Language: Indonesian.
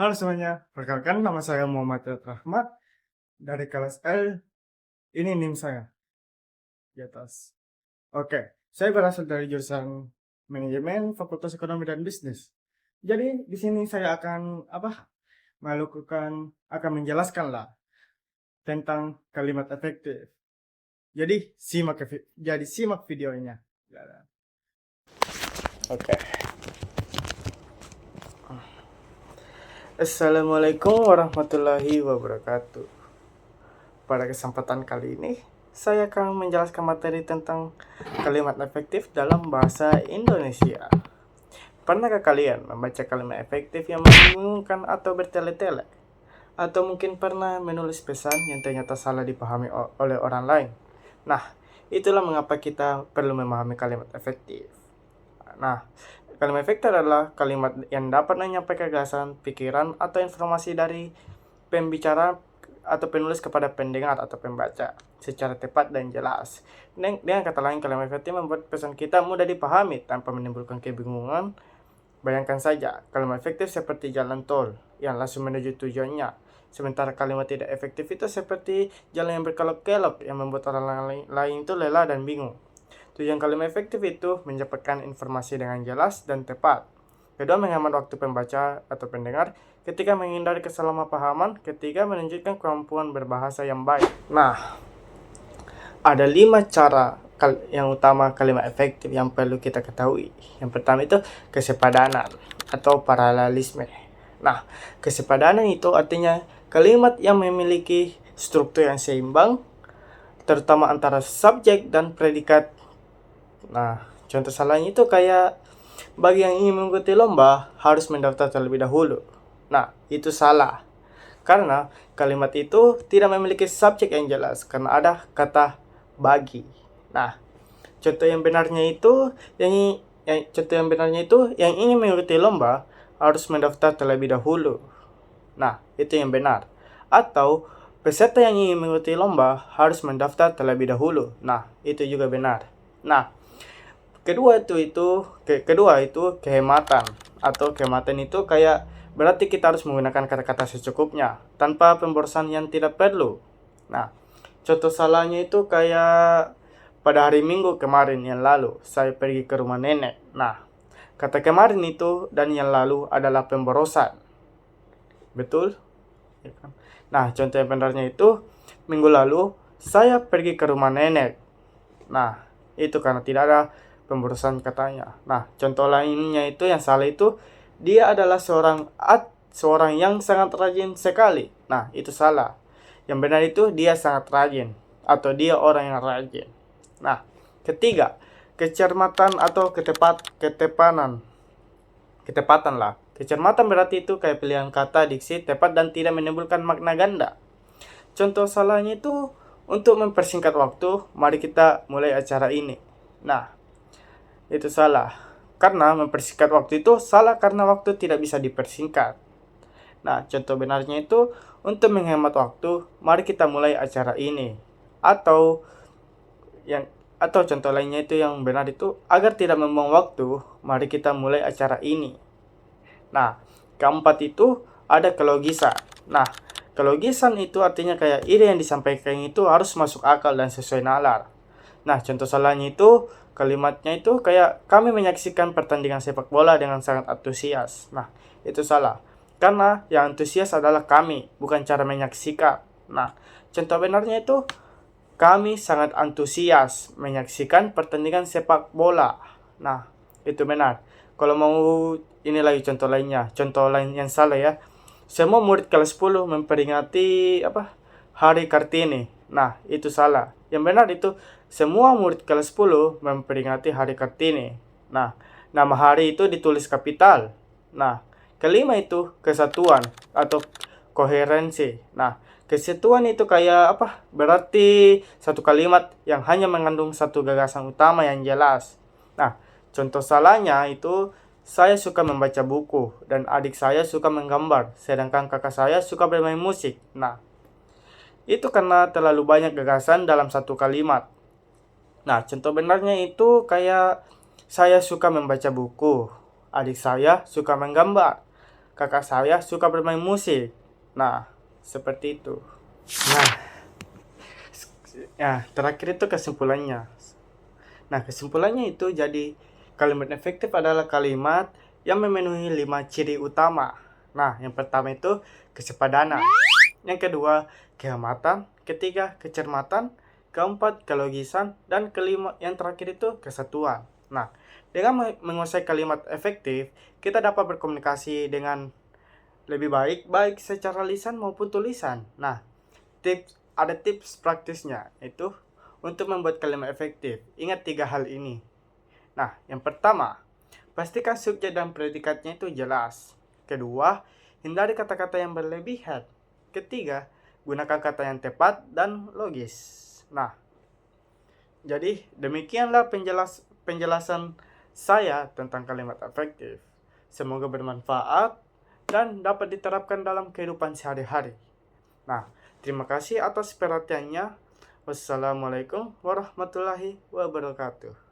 Halo semuanya, perkenalkan nama saya Muhammad Rahmat dari kelas L. Ini NIM saya di atas. Oke, saya berasal dari jurusan manajemen Fakultas Ekonomi dan Bisnis. Jadi di sini saya akan menjelaskan lah tentang kalimat efektif. Jadi simak videonya. Oke. Assalamualaikum warahmatullahi wabarakatuh. Pada kesempatan kali ini, saya akan menjelaskan materi tentang kalimat efektif dalam bahasa Indonesia. Pernahkah kalian membaca kalimat efektif yang membingungkan atau bertele-tele? Atau mungkin pernah menulis pesan yang ternyata salah dipahami oleh orang lain? Nah, itulah mengapa kita perlu memahami kalimat efektif. Nah, kalimat efektif adalah kalimat yang dapat menyampaikan gagasan, pikiran, atau informasi dari pembicara atau penulis kepada pendengar atau pembaca secara tepat dan jelas. Dengan kata lain, kalimat efektif membuat pesan kita mudah dipahami tanpa menimbulkan kebingungan. Bayangkan saja, kalimat efektif seperti jalan tol yang langsung menuju tujuannya. Sementara kalimat tidak efektif itu seperti jalan yang berkelok-kelok yang membuat orang lain itu lelah dan bingung. Tujuan kalimat efektif itu menyampaikan informasi dengan jelas dan tepat. Kedua, menghemat waktu pembaca atau pendengar. Ketiga, menghindari kesalahpahaman. Ketiga, menunjukkan kemampuan berbahasa yang baik. Nah, ada 5 cara yang utama kalimat efektif yang perlu kita ketahui. Yang pertama itu kesepadanan atau paralelisme. Nah, kesepadanan itu artinya kalimat yang memiliki struktur yang seimbang, terutama antara subjek dan predikat. Nah, contoh salahnya itu kayak bagi yang ingin mengikuti lomba harus mendaftar terlebih dahulu. Nah, itu salah. Karena kalimat itu tidak memiliki subjek yang jelas karena ada kata bagi. Nah, contoh yang benarnya itu yang ingin mengikuti lomba harus mendaftar terlebih dahulu. Nah, itu yang benar. Atau peserta yang ingin mengikuti lomba harus mendaftar terlebih dahulu. Nah, itu juga benar. Nah, kedua itu kehematan. Atau kehematan itu kayak berarti kita harus menggunakan kata-kata secukupnya tanpa pemborosan yang tidak perlu. Nah, contoh salahnya itu kayak pada hari Minggu kemarin yang lalu saya pergi ke rumah nenek. Nah, kata kemarin itu dan yang lalu adalah pemborosan. Betul? Nah, contoh yang benarnya itu minggu lalu saya pergi ke rumah nenek. Nah, itu karena tidak ada pemborosan katanya. Nah, contoh lainnya itu yang salah itu dia adalah seorang yang sangat rajin sekali. Nah, itu salah. Yang benar itu dia sangat rajin atau dia orang yang rajin. Nah, ketiga, kecermatan atau ketepatan lah. Kecermatan berarti itu kayak pilihan kata, diksi, tepat dan tidak menimbulkan makna ganda. Contoh salahnya itu untuk mempersingkat waktu, mari kita mulai acara ini. Nah, itu salah. Karena mempersingkat waktu itu salah karena waktu tidak bisa dipersingkat. Nah, contoh benarnya itu untuk menghemat waktu, mari kita mulai acara ini. Atau contoh lainnya itu yang benar itu agar tidak membuang waktu, mari kita mulai acara ini. Nah, keempat itu ada kelogisan. Nah, kelogisan itu artinya kayak ide yang disampaikan itu harus masuk akal dan sesuai nalar. Nah, contoh salahnya itu kalimatnya itu kayak kami menyaksikan pertandingan sepak bola dengan sangat antusias. Nah, itu salah. Karena yang antusias adalah kami, bukan cara menyaksikan. Nah, contoh benarnya itu kami sangat antusias menyaksikan pertandingan sepak bola. Nah, itu benar. Kalau mau ini lagi contoh lainnya. Contoh lain yang salah ya. Semua murid kelas 10 memperingati Hari Kartini. Nah, itu salah. Yang benar itu semua murid kelas 10 memperingati Hari Kartini. Nah, nama hari itu ditulis kapital. Nah, kelima itu kesatuan atau koherensi. Nah, kesatuan itu kayak berarti satu kalimat yang hanya mengandung satu gagasan utama yang jelas. Nah, contoh salahnya itu saya suka membaca buku dan adik saya suka menggambar, sedangkan kakak saya suka bermain musik. Nah, itu karena terlalu banyak gagasan dalam satu kalimat. Nah, contoh benarnya itu kayak saya suka membaca buku, adik saya suka menggambar, kakak saya suka bermain musik. Nah, seperti itu. Nah, ya, terakhir itu kesimpulannya. Nah, kesimpulannya itu jadi kalimat efektif adalah kalimat yang memenuhi 5 ciri utama. Nah, yang pertama itu kesepadanan. Yang kedua, kehematan. Ketiga, kecermatan. Keempat, kelogisan. Dan kelima, yang terakhir itu kesatuan. Nah, dengan menguasai kalimat efektif, kita dapat berkomunikasi dengan lebih baik secara lisan maupun tulisan. Nah, ada tips praktisnya, itu untuk membuat kalimat efektif. Ingat 3 hal ini. Nah, yang pertama, pastikan subjek dan predikatnya itu jelas. Kedua, hindari kata-kata yang berlebihan. Ketiga, gunakan kata yang tepat dan logis. Nah, jadi demikianlah penjelasan saya tentang kalimat efektif. Semoga bermanfaat dan dapat diterapkan dalam kehidupan sehari-hari. Nah, terima kasih atas perhatiannya. Wassalamualaikum warahmatullahi wabarakatuh.